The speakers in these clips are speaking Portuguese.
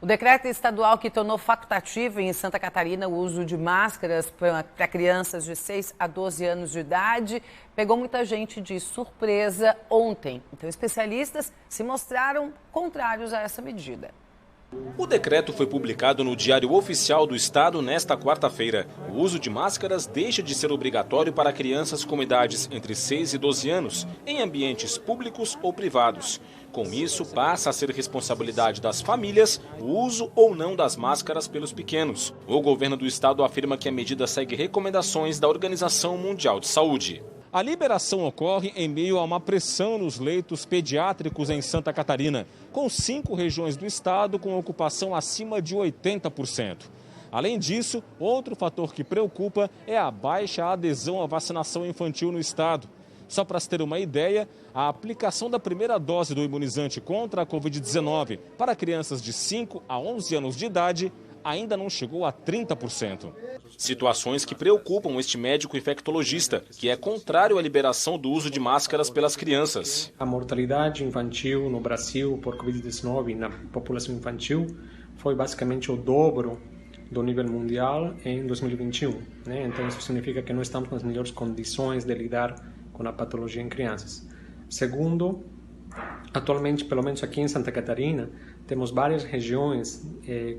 O decreto estadual que tornou facultativo em Santa Catarina o uso de máscaras para crianças de 6 a 12 anos de idade pegou muita gente de surpresa ontem. Então, especialistas se mostraram contrários a essa medida. O decreto foi publicado no Diário Oficial do Estado nesta quarta-feira. O uso de máscaras deixa de ser obrigatório para crianças com idades entre 6 e 12 anos, em ambientes públicos ou privados. Com isso, passa a ser responsabilidade das famílias o uso ou não das máscaras pelos pequenos. O governo do estado afirma que a medida segue recomendações da Organização Mundial de Saúde. A liberação ocorre em meio a uma pressão nos leitos pediátricos em Santa Catarina, com 5 regiões do estado com ocupação acima de 80%. Além disso, outro fator que preocupa é a baixa adesão à vacinação infantil no estado. Só para se ter uma ideia, a aplicação da primeira dose do imunizante contra a Covid-19 para crianças de 5 a 11 anos de idade ainda não chegou a 30%. Situações que preocupam este médico infectologista, que é contrário à liberação do uso de máscaras pelas crianças. A mortalidade infantil no Brasil por Covid-19 na população infantil foi basicamente o dobro do nível mundial em 2021. Então isso significa que não estamos nas melhores condições de lidar com a patologia em crianças. Segundo, atualmente, pelo menos aqui em Santa Catarina, temos várias regiões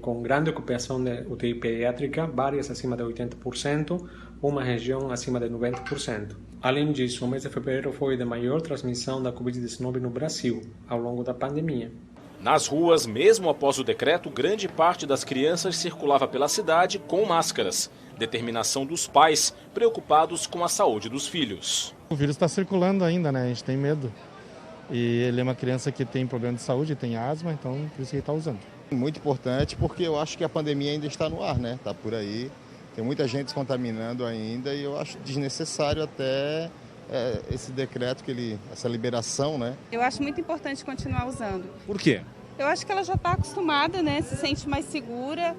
com grande ocupação de UTI pediátrica, várias acima de 80%, uma região acima de 90%. Além disso, o mês de fevereiro foi de maior transmissão da Covid-19 no Brasil, ao longo da pandemia. Nas ruas, mesmo após o decreto, grande parte das crianças circulava pela cidade com máscaras. Determinação dos pais, preocupados com a saúde dos filhos. O vírus está circulando ainda, né? A gente tem medo. E ele é uma criança que tem problema de saúde, tem asma, então por isso que ele está usando. Muito importante porque eu acho que a pandemia ainda está no ar, né? Está por aí, tem muita gente se contaminando ainda e eu acho desnecessário até esse decreto, essa liberação, né? Eu acho muito importante continuar usando. Por quê? Eu acho que ela já está acostumada, né? Se sente mais segura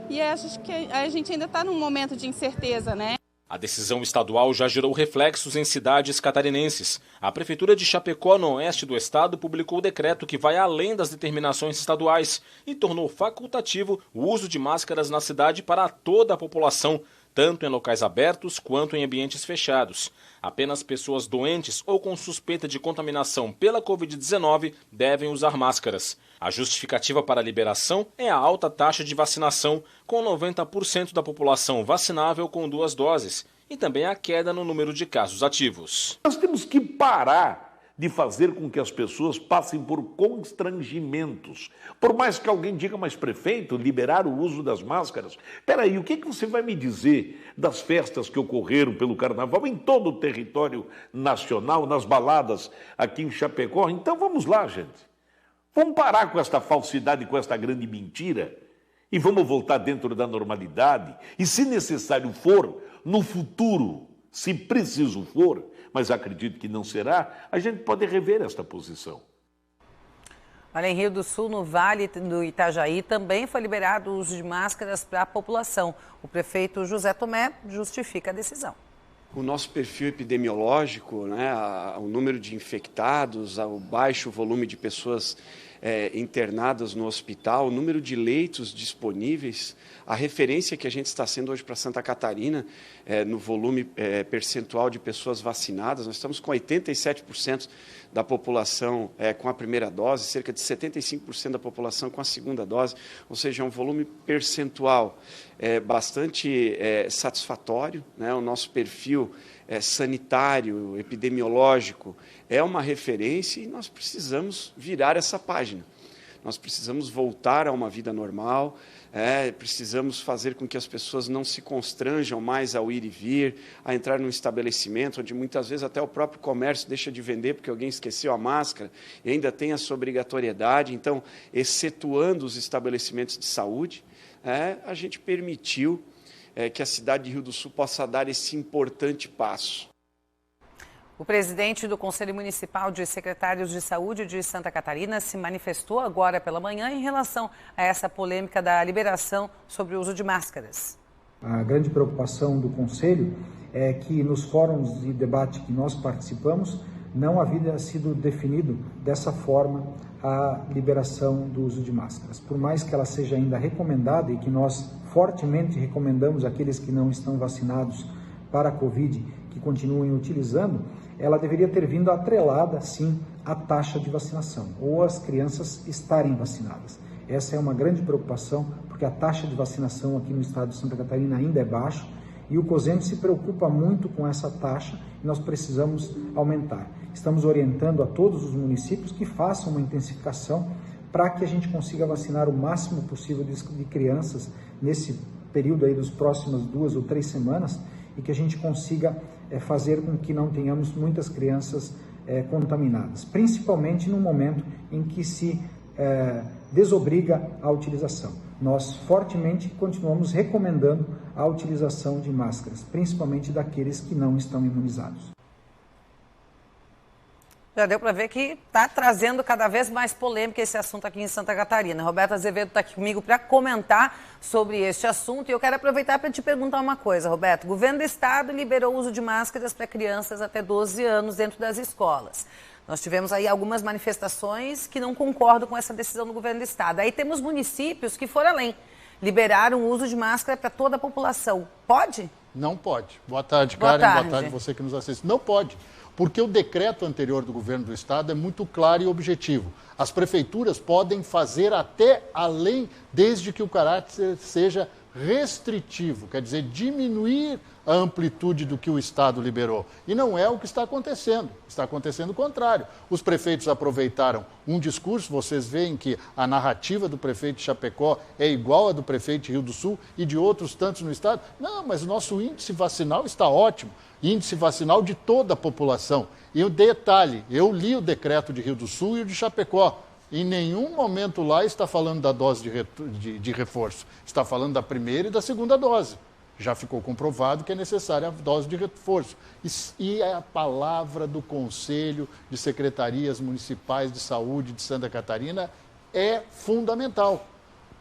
e acho que a gente ainda está num momento de incerteza, né? A decisão estadual já gerou reflexos em cidades catarinenses. A Prefeitura de Chapecó, no oeste do estado, publicou o decreto que vai além das determinações estaduais e tornou facultativo o uso de máscaras na cidade para toda a população, tanto em locais abertos quanto em ambientes fechados. Apenas pessoas doentes ou com suspeita de contaminação pela Covid-19 devem usar máscaras. A justificativa para a liberação é a alta taxa de vacinação, com 90% da população vacinável com 2 doses, e também a queda no número de casos ativos. Nós temos que parar de fazer com que as pessoas passem por constrangimentos. Por mais que alguém diga, mas prefeito, liberar o uso das máscaras. Espera aí, o que você vai me dizer das festas que ocorreram pelo Carnaval em todo o território nacional, nas baladas aqui em Chapecó? Então vamos lá, gente. Vamos parar com esta falsidade, com esta grande mentira e vamos voltar dentro da normalidade. E se necessário for, no futuro, se preciso for, mas acredito que não será, a gente pode rever esta posição. Olha, em Rio do Sul, no Vale do Itajaí, também foi liberado o uso de máscaras para a população. O prefeito José Tomé justifica a decisão. O nosso perfil epidemiológico, né, o número de infectados, o baixo volume de pessoas internadas no hospital, o número de leitos disponíveis, a referência que a gente está sendo hoje para Santa Catarina, no volume percentual de pessoas vacinadas, nós estamos com 87% da população com a primeira dose, cerca de 75% da população com a segunda dose, ou seja, é um volume percentual bastante satisfatório, né? O nosso perfil sanitário, epidemiológico, é uma referência e nós precisamos virar essa página. Nós precisamos voltar a uma vida normal, precisamos fazer com que as pessoas não se constranjam mais ao ir e vir, a entrar num estabelecimento onde muitas vezes até o próprio comércio deixa de vender porque alguém esqueceu a máscara e ainda tem essa obrigatoriedade. Então, excetuando os estabelecimentos de saúde, a gente permitiu que a cidade de Rio do Sul possa dar esse importante passo. O presidente do Conselho Municipal de Secretários de Saúde de Santa Catarina se manifestou agora pela manhã em relação a essa polêmica da liberação sobre o uso de máscaras. A grande preocupação do Conselho é que nos fóruns de debate que nós participamos não havia sido definido dessa forma a liberação do uso de máscaras. Por mais que ela seja ainda recomendada e que nós fortemente recomendamos aqueles que não estão vacinados para a Covid que continuem utilizando, ela deveria ter vindo atrelada, sim, à taxa de vacinação, ou as crianças estarem vacinadas. Essa é uma grande preocupação, porque a taxa de vacinação aqui no estado de Santa Catarina ainda é baixa, e o COSEMP se preocupa muito com essa taxa e nós precisamos aumentar. Estamos orientando a todos os municípios que façam uma intensificação para que a gente consiga vacinar o máximo possível de crianças nesse período aí dos próximas 2 ou 3 semanas e que a gente consiga fazer com que não tenhamos muitas crianças contaminadas, principalmente no momento em que se desobriga a utilização. Nós fortemente continuamos recomendando a utilização de máscaras, principalmente daqueles que não estão imunizados. Já deu para ver que está trazendo cada vez mais polêmica esse assunto aqui em Santa Catarina. Roberto Azevedo está aqui comigo para comentar sobre este assunto. E eu quero aproveitar para te perguntar uma coisa, Roberto. O governo do estado liberou o uso de máscaras para crianças até 12 anos dentro das escolas. Nós tivemos aí algumas manifestações que não concordam com essa decisão do governo do estado. Aí temos municípios que foram além. Liberaram o uso de máscara para toda a população. Pode? Não pode. Boa tarde, Karen. Boa tarde você que nos assiste. Não pode. Porque o decreto anterior do governo do estado é muito claro e objetivo. As prefeituras podem fazer até além, desde que o caráter seja restritivo, quer dizer, diminuir a amplitude do que o estado liberou. E não é o que está acontecendo. Está acontecendo o contrário. Os prefeitos aproveitaram um discurso, vocês veem que a narrativa do prefeito de Chapecó é igual à do prefeito de Rio do Sul e de outros tantos no estado. Não, mas o nosso índice vacinal está ótimo. Índice vacinal de toda a população. E o detalhe, eu li o decreto de Rio do Sul e o de Chapecó. Em nenhum momento lá está falando da dose de reforço. Está falando da primeira e da segunda dose. Já ficou comprovado que é necessária a dose de reforço. E a palavra do Conselho de Secretarias Municipais de Saúde de Santa Catarina é fundamental.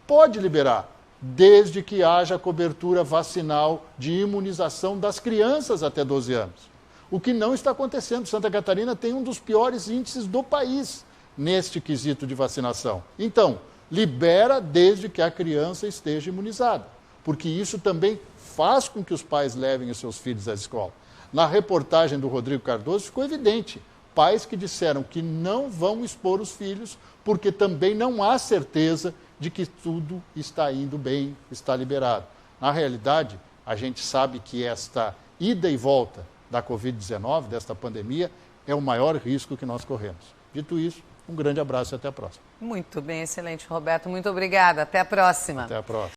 Pode liberar, desde que haja cobertura vacinal de imunização das crianças até 12 anos. O que não está acontecendo. Santa Catarina tem um dos piores índices do país neste quesito de vacinação. Então, libera desde que a criança esteja imunizada, porque isso também faz com que os pais levem os seus filhos à escola. Na reportagem do Rodrigo Cardoso ficou evidente, pais que disseram que não vão expor os filhos porque também não há certeza de que tudo está indo bem, está liberado. Na realidade, a gente sabe que esta ida e volta da Covid-19, desta pandemia, é o maior risco que nós corremos. Dito isso, um grande abraço e até a próxima. Muito bem, excelente, Roberto. Muito obrigada. Até a próxima. Até a próxima.